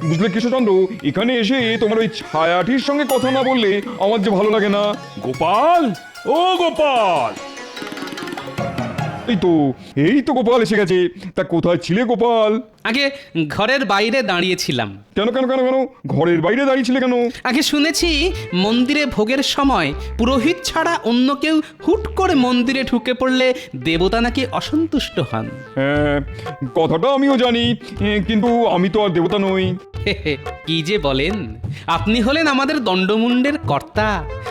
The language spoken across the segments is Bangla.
বুঝলে কৃষ্ণচন্দ্র, এখানে এসে তোমার ওই ছায়াটির সঙ্গে কথা না বললে আমার যে ভালো লাগে না। গোপাল, ও গোপাল! এই তো গোপাল এসে গেছে। তা কোথায় ছিলে গোপাল? আগে ঘরের বাইরে দাঁড়িয়েছিলাম। কেন কেন কেন কেন ঘরের বাইরে দাঁড়িয়েছিলে কেন? আগে শুনেছি মন্দিরে ভোগের সময় পুরোহিত ছাড়া অন্য কেউ হুট করে মন্দিরে ঢুকে পড়লে দেবতা নাকি অসন্তুষ্ট হন। হ্যাঁ, কথাটা আমিও জানি, কিন্তু আমি তো আর দেবতা নই। কি যে বলেন, আপনি হলেন আমাদের দণ্ডমুণ্ডের কর্তা,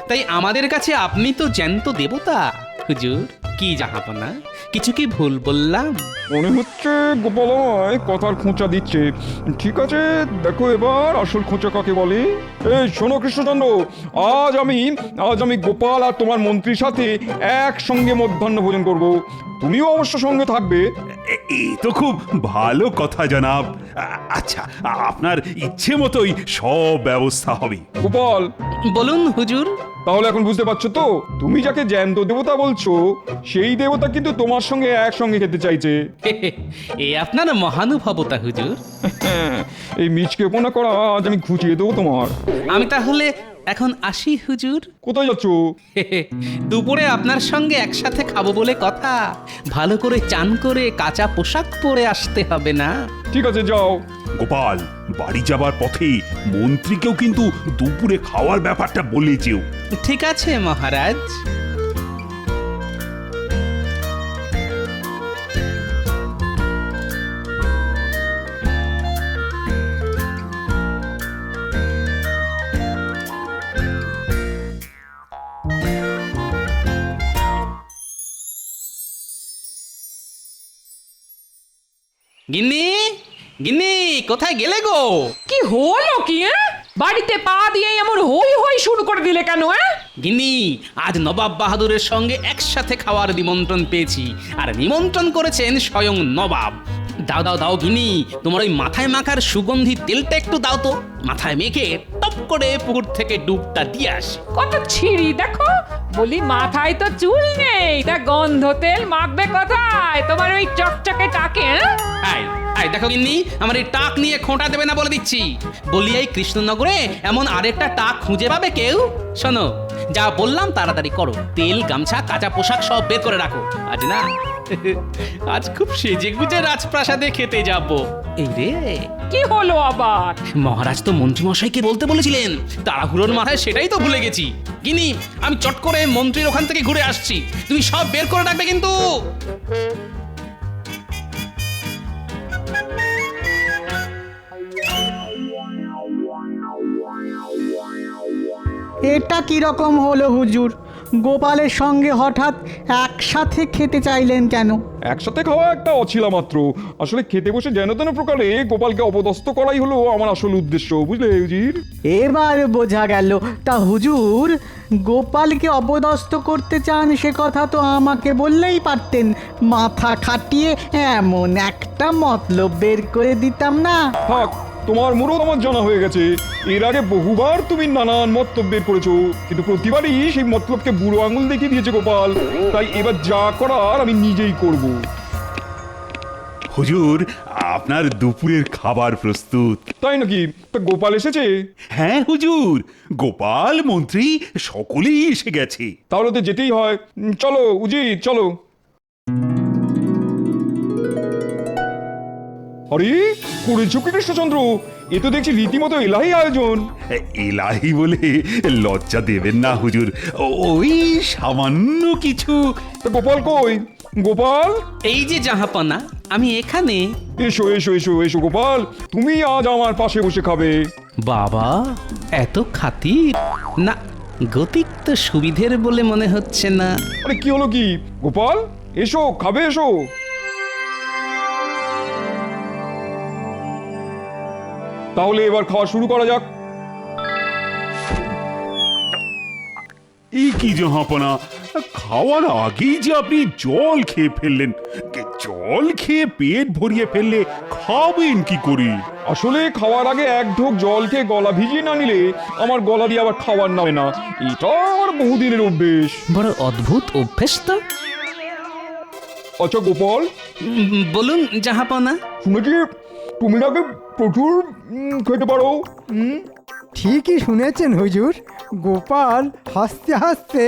তাই আমাদের কাছে আপনি তো জ্যান্ত দেবতা। হুজুর, কি জাহাপনা, কিছু কি ভুল বললাম? মনে হচ্ছে গোপাল আমায় কথার খোঁচা দিচ্ছে। ঠিক আছে, দেখো এবার আসল খোঁচা কাকে বলে। এই শোনো কৃষ্ণচন্দ্র, আজ আমি গোপাল আর তোমার মন্ত্রীর সাথে একসঙ্গে মধ্যাহ্ন ভোজন করব। তুমিও অবশ্য সঙ্গে থাকবে। এই তো খুব ভালো কথা জনাব। আচ্ছা, আপনার ইচ্ছে মতোই সব ব্যবস্থা হবে। গোপাল, বলুন হুজুর। তাহলে এখন বুঝতে পারছো তো, তুমি যাকে জ্যান্ত দেবতা বলছো সেই দেবতা কিন্তু তোমার সঙ্গে একসঙ্গে খেতে চাইছে। এ আপনার মহানুভবতা হুজুর। এই মিচকেপনা করা আজ আমি ঘুচিয়ে দেবো তোমার। আমি তাহলে এখন আসি হুজুর। কোথায় যাচ্ছ? দুপুরে আপনার সঙ্গে একসাথে খাবো বলে কথা। ভালো করে চান করে কাঁচা পোশাক পরে আসতে হবে না? ঠিক আছে, যাও। গোপাল, বাড়ি যাবার পথে মন্ত্রীকেও কিন্তু দুপুরে খাওয়ার ব্যাপারটা বলে যেও। ঠিক আছে মহারাজ। গিন্নি, গিন্নি, কোথায় গেলে গো? কি হলো কি? বাড়িতে পা দিয়ে এমন হই হই শুরু করে দিলে কেন? গিন্নি, আজ নবাব বাহাদুরের সঙ্গে একসাথে খাওয়ার নিমন্ত্রণ পেয়েছি, আর নিমন্ত্রণ করেছেন স্বয়ং নবাব। দাও দাও দাও গিন্নি, তোমার ওই মাথায় মাখার সুগন্ধি তেলটা একটু দাও তো। মাথায় মেখে টপ করে পুকুর থেকে ডুবটা দিয়ে আসি। কত ছিঁড়ি দেখো। বলি মাথায় তো চুল নেই, তা গন্ধ তেল মাখবে কোথায় তোমার ওই চকচকে টাকে? আয় আয়, দেখো গিন্নি, আমার এই টাক নিয়ে খোঁটা দেবে না বলে দিচ্ছি। বলি এই কৃষ্ণনগরে এমন আরেকটা টাক খুঁজে পাবে কেউ? শোনো, যা বললাম তাড়াতাড়ি করো। তেল, গামছা, কাঁচা পোশাক সব বের করে রাখো। আজ না, আজ খুব সেজে গুজে রাজপ্রাসাদে খেতে যাব। এই রে, কি হলো আবার? মহারাজ তো মন্ত্রী মশাইকে বলতে বলেছিলেন, তাড়াহুড়োর মাথায় সেটাই তো ভুলে গেছি। গিনি, আমি চট করে মন্ত্রীর ওখান থেকে ঘুরে আসছি, তুমি সব বের করে রাখবে কিন্তু। এটা কি রকম হলো হুজুর? গোপালের সঙ্গে হঠাৎ একসাথে খেতে চাইলেন কেন? একসাথে খাওয়া একটা অছিলা মাত্র। আসলে খেতে বসে যেন তেন প্রকারে গোপালকে অপদস্থ করাই হলো আমার আসল উদ্দেশ্য, বুঝলে হুজুর? এবার বোঝা গেল। তা হুজুর, গোপালকে অপদস্থ করতে চান সে কথা তো আমাকে বললেই পারতেন। মাথা খাটিয়ে এমন একটা মতলব বের করে দিতাম না? থাক, তোমার মুরত আমার জানা হয়ে গেছে। এর আগে বহুবার তুমি নানান মতলব বের করেছো, কিন্তু প্রতিবারই সেই মতলবকে বুড়ো আঙুল দেখিয়ে দিয়েছে গোপাল। তাই এবার যা করার আমি নিজেই করব। হুজুর, আপনার দুপুরের খাবার প্রস্তুত। তাই নাকি? তা গোপাল এসেছে? হ্যাঁ হুজুর, গোপাল, মন্ত্রী সকলেই এসে গেছে। তাহলে তো যেতেই হয়। চলো উজির, চলো। আরে করেছো কি কৃষ্ণচন্দ্র? এ তো দেখছি রীতিমতো এলাহি আয়োজন। এলাহি বলে লজ্জা দেবেন না হুজুর, ওই সামান্য কিছু। তা গোপাল কই? গোপাল, এই যে জাহাপনা, আমি এখানে। এসো এসো এসো এসো গোপাল, তুমি আজ আমার পাশে বসে খাবে। বাবা, এত খাতির না? গতিক তো সুবিধের বলে মনে হচ্ছে না। আরে কি হলো কি? গোপাল, এসো, খাবে, এসো। তাহলে এবার খাওয়া শুরু করা যাক। এই কি জাহাপনা, খাওয়ার আগেই যে আপনি জল খেয়ে ফেললেন। জল খেয়ে পেট ভরিয়ে ফেললে খাবেন কি করে? আসলে খাওয়ার আগে এক ঢোক জল খেয়ে গলা ভিজিয়ে না নিলে আমার গলা দিয়ে আবার খাবার নামে না। এটা আমার বহুদিনের অভ্যেস। বড় অদ্ভুত অভ্যেস তো। আচ্ছা গোপাল, বলুন জাহাপনা। শুনেছি তুমি নাকি প্রচুর খেতে পারো। ঠিকই শুনেছেন হুজুর, গোপাল হাসতে হাসতে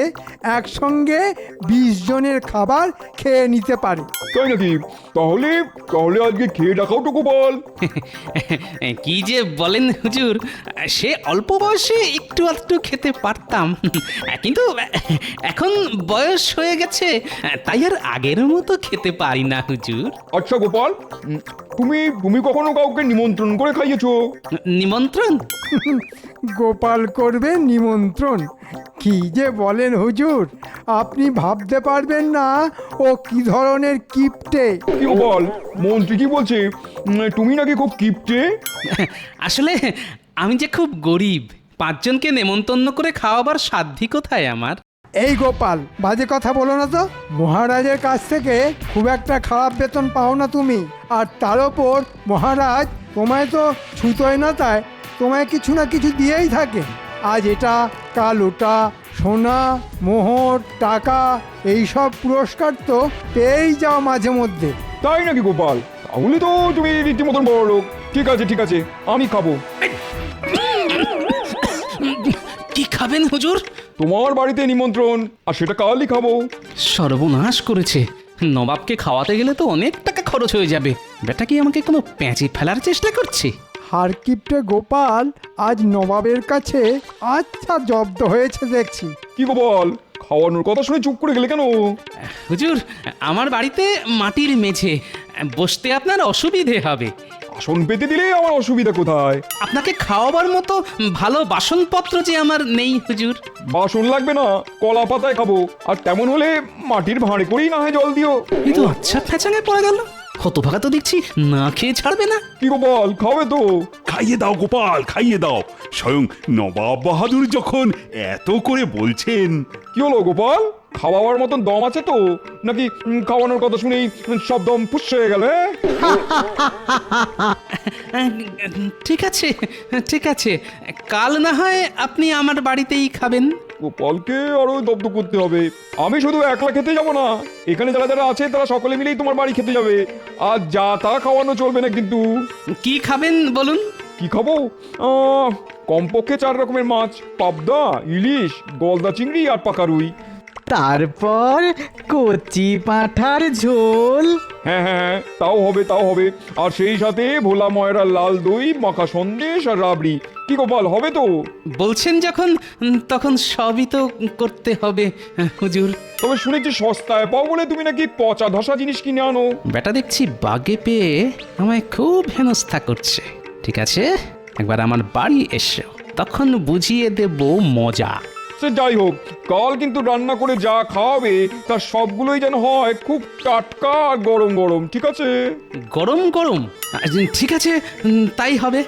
একসঙ্গে 20 জনের খাবার খেয়ে নিতে পারে। তাই নাকি? তাহলে তাহলে আজকে খেয়ে দেখাও তো গোপাল। কি যে বলেন হুজুর, সে অল্প বয়সে একটু আধটু খেতে পারতাম, কিন্তু এখন বয়স হয়ে গেছে, তাই আর আগের মতো খেতে পারি না হুজুর। আচ্ছা গোপাল, তুমি তুমি কখনো কাউকে নিমন্ত্রণ করে খাইয়েছো? নিমন্ত্রণ? গোপাল করবে নিমন্ত্রণ? কি যে বলেন হুজুর, আপনি ভাবতে পারবেন না ও কি ধরনের কিপটে। কি গোপাল, মন্ত্রী কি বলছে? তুমি নাকি খুব কিপটে। আসলে আমি যে খুব গরিব, 5 জনকে নেমন্তন্ন করে খাওয়াবার সাধ্যি কোথায় আমার। এই গোপাল, বাজে কথা বলো না তো। মহারাজের কাছ থেকে খুব একটা খারাপ বেতন পাও না তুমি, আর তার ওপর মহারাজ তোমায় তো ছুতোয় না, তাই তোমায় কিছু না কিছু দিয়েই থাকে। আজ এটা, কাল ওটা, সোনা, মোহর, টাকা, এইসব পুরস্কার তো পেয়েই যাও মাঝে মধ্যে। তাই নাকি গোপাল? তাহলে তো তুমি রীতিমতন বড় লোক। ঠিক আছে ঠিক আছে, আমি খাবো। কি খাবেন হুজুর? তোমার বাড়িতে নিমন্ত্রণ, আর সেটা কালই খাবো। সর্বনাশ করেছে, নবাবকে খাওয়াতে গেলে তো অনেক টাকা খরচ হয়ে যাবে। বেটা কি আমাকে কোনো প্যাঁচে ফেলার চেষ্টা করছে? হারকিপটে গোপাল আজ নবাবের কাছে আচ্ছা জব্দ হয়েছে দেখছি। কি গোপাল, খাওয়ানোর কথা শুনে চুপ করে গেলে কেন? হুজুর, আমার বাড়িতে মাটির মেঝে, বসতে আপনার অসুবিধে হবে। আসন পেতে দিলে আমার অসুবিধা কোথায়? আপনাকে খাওয়াবার মতো ভালো বাসনপত্র যে আমার নেই হুজুর। বাসন লাগবে না, কলা পাতায় খাবো। আর তেমন হলে মাটির ভাঁড়ে করেই না হয় জল দিও। এই তো আচ্ছা ফ্যাচাঙে পড়ে গেল, হতভাগা তো দেখছি না খেয়ে ছাড়বে না। কি গোপাল, খাবে তো? খাইয়ে দাও গোপাল, খাইয়ে দাও। স্বয়ং নবাব বাহাদুর যখন এত করে বলছেন। কি হলো গোপাল, খাওয়াবার মতন দম আছে তো, নাকি খাওয়ানোর কথা শুনেই সব দম ফুস হয়ে গেল? ঠিক আছে ঠিক আছে, কাল না হয় আপনি আমার বাড়িতেই খাবেন। গোপালকে আরো দব্দ করতে হবে। আমি শুধু একলা খেতে যাব না, এখানে যারা যারা আছে তারা সকলে মিলেই তোমার বাড়ি খেতে যাবে। আর যা তা খাওয়ানো চলবে না কিন্তু। কি খাবেন বলুন? কি খাবো? কমপক্ষে 4 রকমের মাছ, পাবদা, ইলিশ, গলদা চিংড়ি আর পাকা রুই। তারপর কচি পাঁঠার ঝোল। হ্যাঁ হ্যাঁ হ্যাঁ, তাও হবে তাও হবে। আর সেই সাথে ভোলা ময়রা লাল দই, মাখা সন্দেশ আর রাবড়ি। কি গোপাল, হবে তো? বলছেন যখন, তখন সবই তো করতে হবে হুজুর। তবে শুনেছি সস্তায় পাও বলে তুমি নাকি পচা ধসা জিনিস কিনে আনো। বেটা দেখছি বাগে পেয়ে আমায় খুব হেনস্থা করছে। ঠিক আছে, একবার আমার বাড়ি এসো, তখন বুঝিয়ে দেব মজা। সে যাই হোক, কাল কিন্তু রান্না করে যা খাওয়াবে তার সবগুলোই যেন হয় খুব টাটকা আর গরম গরম। ঠিক আছে? গরম গরম? ঠিক আছে, তাই হবে।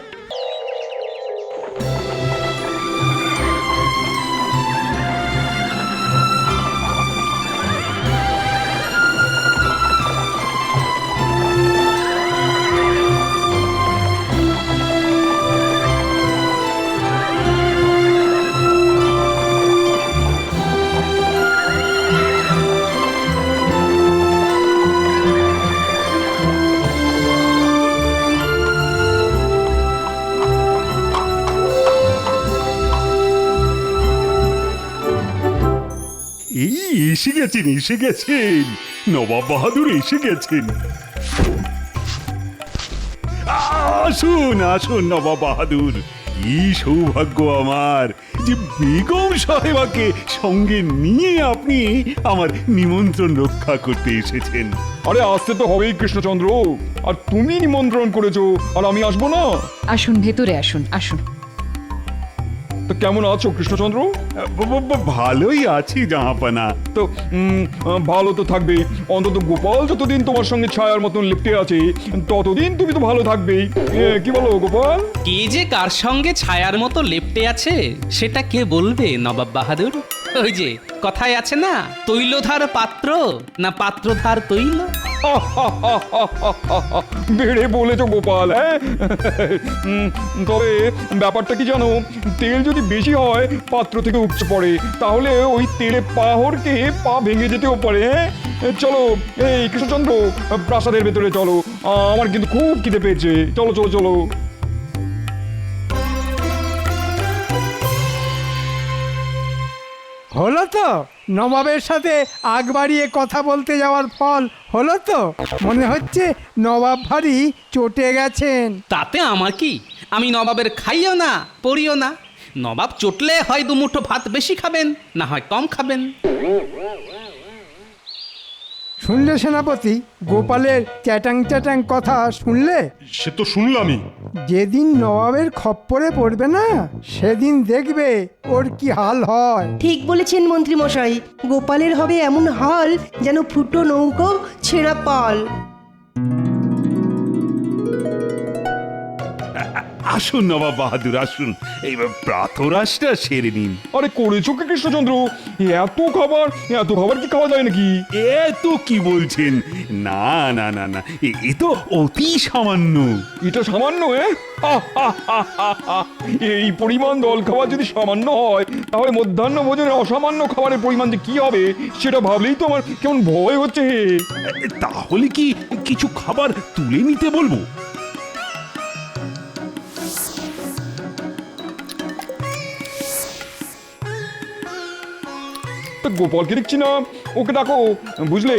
এই এসে গেছেন, এসে গেছেন, নবাব বাহাদুর এসে গেছেন। আসুন আসুন নবাব বাহাদুর, কি সৌভাগ্য আমার যে বেগম সাহেবাকে সঙ্গে নিয়ে আপনি আমার নিমন্ত্রণ রক্ষা করতে এসেছেন। আরে আসতে তো হবেই কৃষ্ণচন্দ্র, আর তুমি নিমন্ত্রণ করেছো আর আমি আসবো না? আসুন, ভেতরে আসুন আসুন। তো কেমন আছো কৃষ্ণচন্দ্র? ভালোই আছি জাহাপানা। তো ভালো তো থাকবে, অন্তত গোপাল যতদিন তোমার সঙ্গে ছায়ার মতন লিপ্টে আছে ততদিন তুমি তো ভালো থাকবেই। কি বলো গোপাল? কে যে কার সঙ্গে ছায়ার মতো লেপ্টে আছে সেটা কে বলবে নবাব বাহাদুর? ওই যে কথায় আছে না, তৈলধার পাত্র না পাত্রধার তৈল। বেড়ে বলেছো গোপাল, হ্যাঁ। তবে ব্যাপারটা কি জানো, তেল যদি বেশি হয় পাত্র থেকে উপচে পড়ে, তাহলে ওই তেলে পা হড়কে পা ভেঙে যেতেও পারে। হ্যাঁ, চলো এই কৃষ্ণচন্দ্র, প্রাসাদের ভেতরে চলো, আমার কিন্তু খুব খিদে পেয়েছে। চলো চলো চলো। হলো তো নবাবের সাথে আগ বাড়িয়ে কথা বলতে যাওয়ার ফল হলো তো? মনে হচ্ছে নবাব ভারী চটে গেছেন। তাতে আমার কি, আমি নবাবের খাইও না পড়িও না। নবাব চটলে হয় দুমুঠো ভাত বেশি খাবেন, না হয় কম খাবেন। শুনলে সেনাপতি, গোপালের চ্যাটাং চ্যাটাং কথা শুনলে? সে তো শুনলামই। যেদিন নবাবের খপ্পরে পড়বে না, সেদিন দেখবে ওর কি হাল হয়। ঠিক বলেছেন মন্ত্রী মশাই, গোপালের হবে এমন হাল যেন ফুটো নৌকো ছেঁড়া পাল। আসুন নবাব বাহাদুর, আসুন, এইবার প্রাতরাশটা সেরে নিন। আরে করেছো কি কৃষ্ণচন্দ্র? এত খাবার কি খাওয়া যায় নাকি? এ তো কি বলছেন? না না না না, এ তো অতি সামান্য। এটা সামান্য? এই পরিমাণ দল খাবার যদি সামান্য হয়, তাহলে মধ্যাহ্ন ভোজনের অসামান্য খাবারের পরিমাণ যে কি হবে সেটা ভাবলেই তো আমার কেমন ভয় হচ্ছে। তাহলে কি কিছু খাবার তুলে নিতে বলবো? তা গোপালকে দেখছি না, ওকে ডাকো, বুঝলে?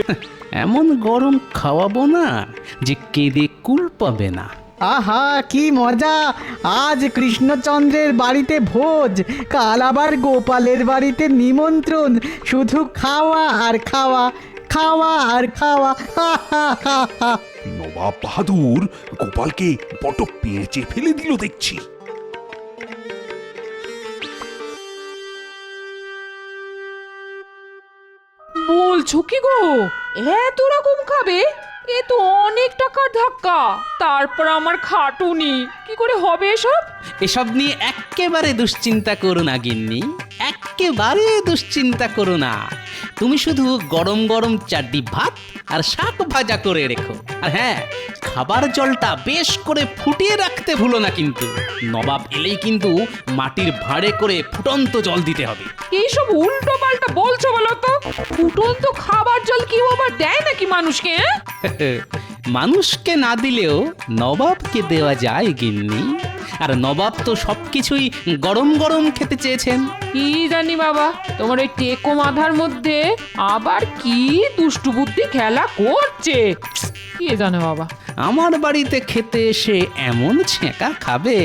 এমন গরম খাওয়াবো না যে কেঁদে কুল পাবে না। আহা কি মজা! আজ কৃষ্ণচন্দ্রের বাড়িতে ভোজ, কাল আবার গোপালের বাড়িতে নিমন্ত্রণ। শুধু খাওয়া আর খাওয়া, খাওয়া আর খাওয়া। হা হা হা হা। নবাব বাহাদুর গোপালকে বড় পেঁচে ফেলে দিল দেখছি। বলছো কি গো, এত রকম খাবে? এ তো অনেক টাকার ধাক্কা। তারপর আমার খাটুনি, কি করে হবে এসব? এসব নিয়ে এক্কেবারে দুশ্চিন্তা করো না গিন্নি, এক্কেবারে দুশ্চিন্তা করো না। তুমি শুধু গরম গরম চারটি ভাত আর শাক ভাজা করে রেখো। আর হ্যাঁ, খাবার জলটা বেশ করে ফুটিয়ে রাখতে ভুলো না কিন্তু। নবাব এলেই কিন্তু মাটির ভাঁড়ে করে ফুটন্ত জল দিতে হবে। এইসব উল্টো পাল্টা বলছো বলো তো? ফুটন্ত খাবার জল কি আবার দেয় নাকি মানুষকে? মানুষকে না দিলেও নবাবকে দেওয়া যায় গিন্নি। আর নবাব তো সবকিছুই গরম গরম খেতে চেয়েছেন। কি জানি বাবা, তোমার ওই টেকো মাথার মধ্যে আবার কি দুষ্টু বুদ্ধি খেলা করছে, কে জানে বাবা। আমার বাড়িতে খেতে এসে এমন ছেঁকা খাবে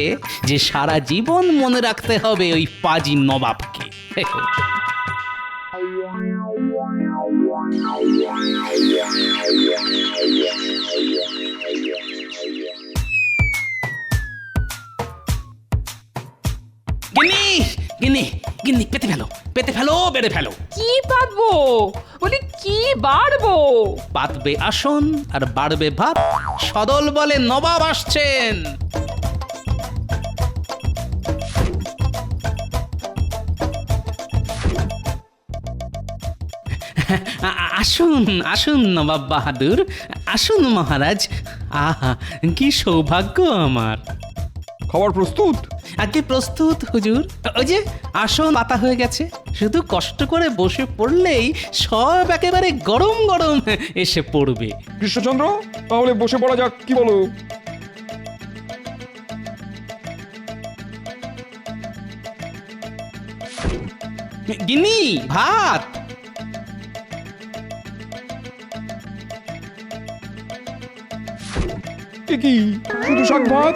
যে সারা জীবন মনে রাখতে হবে ওই পাজি নবাবকে। গিন্নি গিন্নি গিন্নি, পেতে ফেলো পেতে ফেলো, বেড়ে ফেলো। কি পাতবো বলি, কি বাড়বো? পাতবে আসন আর বাড়বে ভাত। সদল বলে নবাব আসছেন। আসুন আসুন নবাব বাহাদুর, আসুন মহারাজ। আহা কি সৌভাগ্য আমার। খাবার প্রস্তুত? আগে প্রস্তুত হুজুর। ওই যে আসন পাতা হয়ে গেছে, শুধু কষ্ট করে বসে পড়লেই সব একেবারে গরম গরম এসে পড়বে। কৃষ্ণচন্দ্র, তাহলে বসে পড়া যাক, কি বলো? গিন্নি, ভাত। এ কি, শুধু শাক ভাত?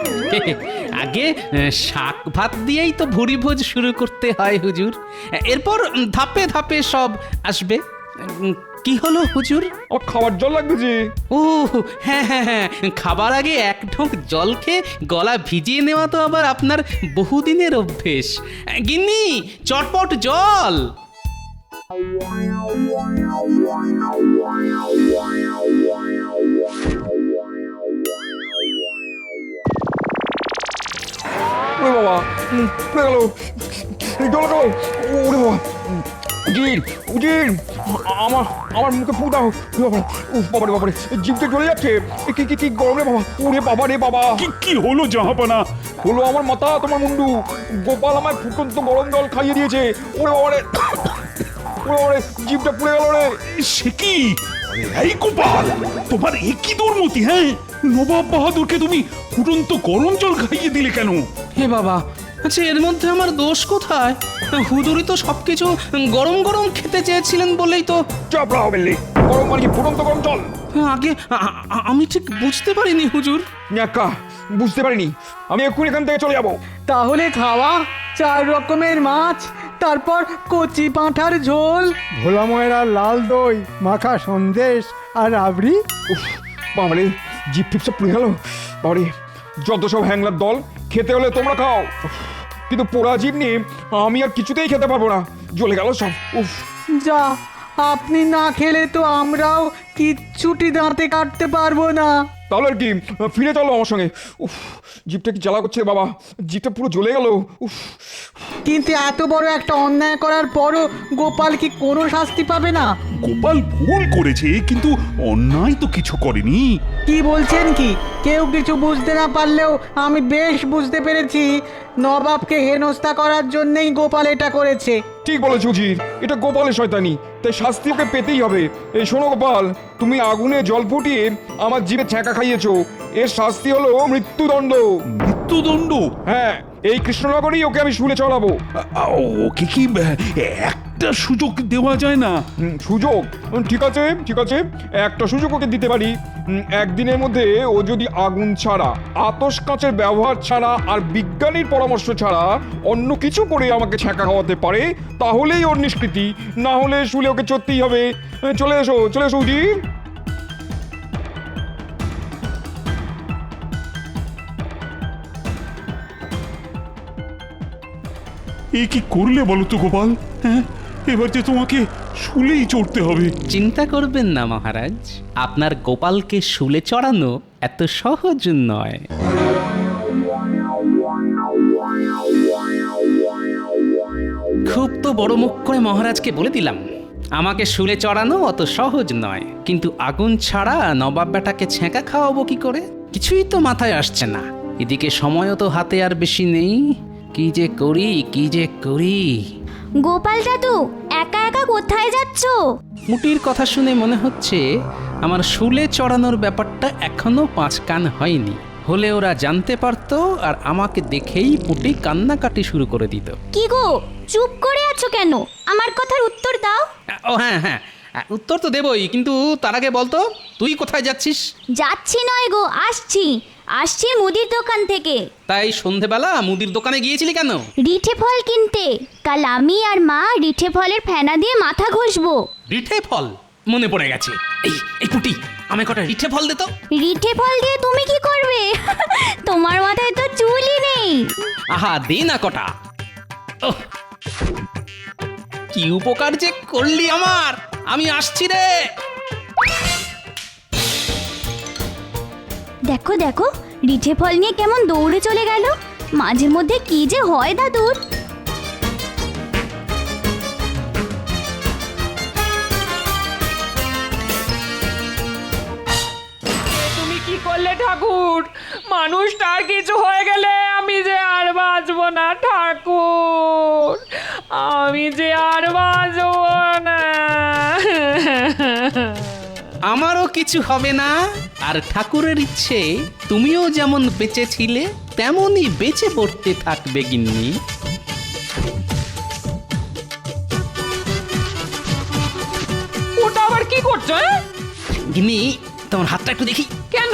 আগে শাক ভাত দিয়েই তো ভুরি ভোজ শুরু করতে হয় হুজুর। এরপর ধাপে ধাপে সব আসবে। কি হলো হুজুর? আমার খাবার জল লাগবে যে। ও হ্যাঁ হ্যাঁ হ্যাঁ, খাবার আগে এক ঢোক জল খেয়ে গলা ভিজিয়ে নেওয়া তো আবার আপনার বহুদিনের অভ্যেস। গিন্নি, চটপট জল। ওরে বাবা, পড়ে গেল, জল খাও। ওরে বাবা, উজির উজির আমার আমার মুখে ফু দাও উফ বাবারে বাবারে জিভতে চলে যাচ্ছে কি কি কি গরম রে বাবা ওরে বাবা রে বাবা কি হলো জাহাপানা? হলো আমার মাথা তোমার মুন্ডু গোপাল আমায় ফুটন্ত গরম জল খাইয়ে দিয়েছে ওরে বাবারে ওরে বাবারে জিভটা পুড়ে গেল রে সে কি? এই গোপাল, তোমার একই দুর্মতি, হ্যাঁ? নবাব বাহাদুরকে তুমি ফুটন্ত গরম জল খাইয়ে দিলে কেন? হে বাবা, আচ্ছা এর মধ্যে আমার দোষ কোথায়? হুজুরই তো সবকিছু গরম গরম খেতে চেয়েছিলেন বলেই তো। চাপড়া হবে গরম মানে কি ফুটন্ত গরম জল? আগে আমি ঠিক বুঝতে পারিনি হুজুর। ন্যাকা বুঝতে পারিনি, আমি এক্ষুনি এখান থেকে চলে যাবো। তাহলে খাওয়া 4 রকমের মাছ, তারপর কচি পাঁঠার ঝোল, ভোলা ময়রার লাল দই, মাখা সন্দেশ আর রাবড়ি। উফ বাবারে জিপ টিপ সব পুড়ে গেল বাবারে যত সব হ্যাংলার দল খেতে হলে তোমরা খাও উফ, কিন্তু পোড়া জিপ নিয়ে আমি আর কিছুতেই খেতে পারবো না জ্বলে গেল সব উফ যা আপনি না খেলে তো আমরাও কিচ্ছুটি দাঁতে কাটতে পারবো না। তাহলে আর কি ফিরে চলো আমার সঙ্গে উফ জিপটা কি জ্বালা করছে বাবা জিপটা পুরো জ্বলে গেল উফ কিন্তু এত বড় একটা অন্যায় করার পরও গোপাল কি কোনো শাস্তি পাবে না? গোপাল ভুল করেছে, কিন্তু অন্যায় তো কিছু করেনি। কি বলছেন কি? কেউ কিছু বুঝতে না পারলেও আমি বেশ বুঝতে পেরেছি নবাবকে হেনস্থা করার জন্যই গোপাল এটা করেছে। ঠিক বলেছো উজির, এটা গোপালের শয়তানি, তাই শাস্তি ওকে পেতেই হবে। এই শোনো গোপাল, তুমি আগুনে জল ফুটিয়ে আমার জিভে ছ্যাঁকা খাইয়েছো, এর শাস্তি হলো মৃত্যুদণ্ড। মৃত্যুদণ্ড? হ্যাঁ, এই কৃষ্ণনগরেই ওকে আমি শুলে চড়াবো। ওকে কি একটা সুযোগ দেওয়া যায় না? সুযোগ? ঠিক আছে ঠিক আছে, একটা সুযোগ ওকে দিতে পারি। একদিনের মধ্যে ও যদি আগুন ছাড়া, আতশ কাঁচের ব্যবহার ছাড়া আর বিজ্ঞানীর পরামর্শ ছাড়া অন্য কিছু করে আমাকে ছ্যাঁকা খাওয়াতে পারে, তাহলেই ওর নিষ্কৃতি, না হলে শুলে ওকে চড়তেই হবে। চলে এসো উজি। এ কি করলে বলো তো গোপাল? হ্যাঁ, এবার যে তোমাকে শুলেই চড়তে হবে। চিন্তা করবেন না মহারাজ, আপনার গোপালকে শুলে চড়ানো এত সহজ নয়। খুব তো বড় মুখ করে মহারাজকে বলে দিলাম আমাকে শুলে চড়ানো অত সহজ নয়, কিন্তু আগুন ছাড়া নবাব বেটাকে ছ্যাঁকা খাওয়াবো কি করে? কিছুই তো মাথায় আসছে না। এদিকে সময়ও তো হাতে আর বেশি নেই। কি যে করি। গোপাল দাদু, একা একা কোথায় যাচ্ছো? মুটির কথা শুনে মনে হচ্ছে আমার শুলে চড়ানোর ব্যাপারটা এখনো 5 কান হয়নি। হলে ওরা জানতে পারতো আর আমাকে দেখেই পুটি কান্নাকাটি শুরু করে দিত। কি গো, চুপ করে আছো কেন? আমার কথার উত্তর দাও। ও হ্যাঁ, উত্তর তো দেবই, কিন্তু তার আগে বলতো তুই কোথায় যাচ্ছিস? যাচ্ছি নয় গো, আসছি মুদির দোকান থেকে। তাই সন্ধেবেলা মুদির দোকানে গিয়েছিলি কেন? রিঠে ফল কিনতে। কাল আমি আর মা রিঠে ফলের ফেনা দিয়ে মাথা ঘষবো। রিঠে ফল? মনে পড়ে গেছে। এই পুটি, আমায় কটা রিঠে ফল দে তো। রিঠে ফল দিয়ে তুমি কি করবে? তোমার মাথায় তো চুলই নেই। আহা, দে না কটা। ওহ, কি উপকার যে করলি আমার। আমি আসছি রে। দেখো দেখো, রিঠে ফল নিয়ে কেমন দৌড়ে চলে গেল। মাঝে মধ্যে কি যে হয় দাদুর। তুমি কি করলে ঠাকুর? মানুষটার কিছু হয়ে গেলে আমি যে আর বাঁচবো না ঠাকুর, আমি যে আর বাঁচবো না। আমারও কিছু হবে না। আর ঠাকুরের ইচ্ছে তুমিও যেমন বেঁচে ছিলে তেমনই বেঁচে পড়তে থাকবে গিন্নি। ওটা আবার কি করছো? গিন্নি, তোমার হাতটা একটু দেখি। কেন?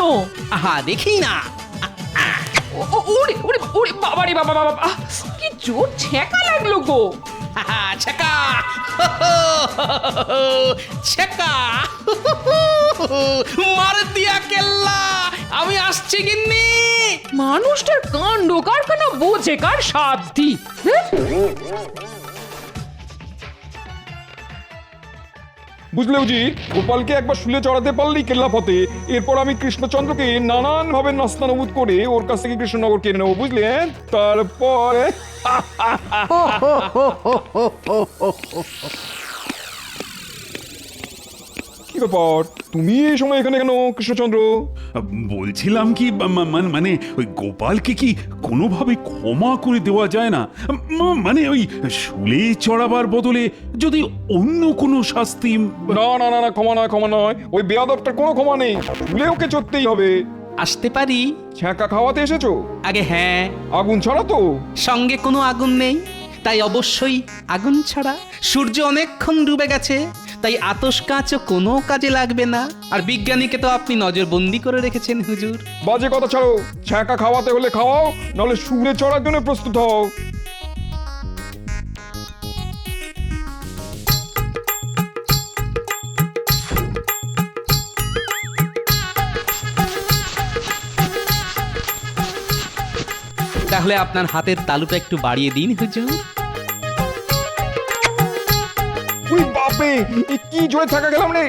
আহা, দেখি না। ওরে ওরে ওরে বাবা রে বাবা বাবা, কি জোর ছ্যাঁকা লাগলো গো। ছ্যাঁকা ছ্যাঁকা, মার দিয়া কেল্লা। আমি আসছি গিন্নি। মানুষটার কাণ্ড কারখানা বোঝে কার সাধ্যি। বুঝলে উজি, গোপালকে একবার শুলে চড়াতে পারলেই কেল্লা ফতে। এরপর আমি কৃষ্ণচন্দ্রকে নানান ভাবে নাস্তানুবুদ করে ওর কাছ থেকে কৃষ্ণনগর কিনে নেবো, বুঝলে? তারপরে কি ব্যাপার তুমি এই সময় এখানে কেন কৃষ্ণচন্দ্র? বলছিলাম কি মানে ওই গোপালকে কি কোনোভাবে ক্ষমা করে দেওয়া যায় না? মানে ওই শুলে চড়াবার বদলে যদি অন্য কোনো শাস্তি। না না না না, ক্ষমা নয় ক্ষমা নয়, ওই বেয়াদবটার কোনো ক্ষমা নেই, শুলে ওকে চড়তেই হবে। আসতে পারি? ছ্যাঁকা খাওয়াতে এসেছো? আগে হ্যাঁ। আগুন ছাড়া তো? সঙ্গে কোনো আগুন নেই, তাই অবশ্যই আগুন ছাড়া। সূর্য অনেকক্ষণ ডুবে গেছে, তাই আতস কাঁচও কোনো কাজে লাগবে না। আর বিজ্ঞানীকে তো আপনি নজরবন্দি করে রেখেছেন হুজুর। বাজে কথা ছাড়ো, ছ্যাঁকা খাওয়াতে হলে খাওয়াও, নাহলে শুলে চড়ার জন্য প্রস্তুত হও। তাহলে আপনার হাতের তালুটা একটু বাড়িয়ে দিন হুজুর। উই বাপরে, এ কি জোরে থাকা গেলাম রে।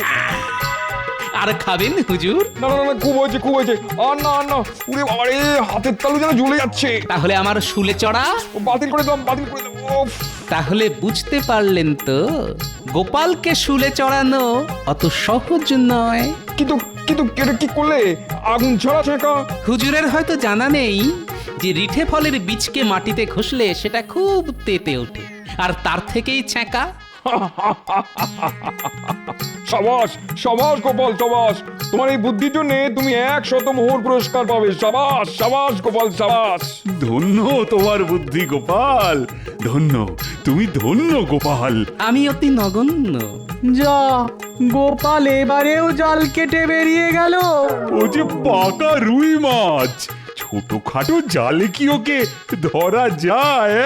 আর খাবেন হুজুর? না না না, খুব হয়েছে খুব হয়েছে, আর না আর না, উরে বাবা রে, হাতের তালু যেন জ্বলে যাচ্ছে। তাহলে আমার শুলে চড়া ও, বাতিল করে দাও বাতিল করে দাও। উফ। তাহলে বুঝতে পারলেন তো, গোপালকে শুলে চড়ানো অত সহজ নয়। কিন্তু কিন্তু এটা কি করলে? আগুন ছাড়া ছ্যাঁকা? হুজুরের হয়তো জানা নেই যে রিঠে ফলের বীজকে মাটিতে ঘষলে সেটা খুব তেতে ওঠে, আর তার থেকেই ছ্যাঁকা। সাবাস সাবাস গোপাল সাবাস, তোমার এই বুদ্ধির জন্য তুমি 100 মোহর পুরস্কার পাবে। সাবাস সাবাস গোপাল সাবাস। ধন্য তোমার বুদ্ধি গোপাল, ধন্য তুমি, ধন্য গোপাল। আমি অতি নগণ্য। যা, গোপাল এবারেও জাল কেটে বেরিয়ে গেল। ও যে পাকা রুই মাছ, ছোটখাটো জালে কি ওকে ধরা যায়?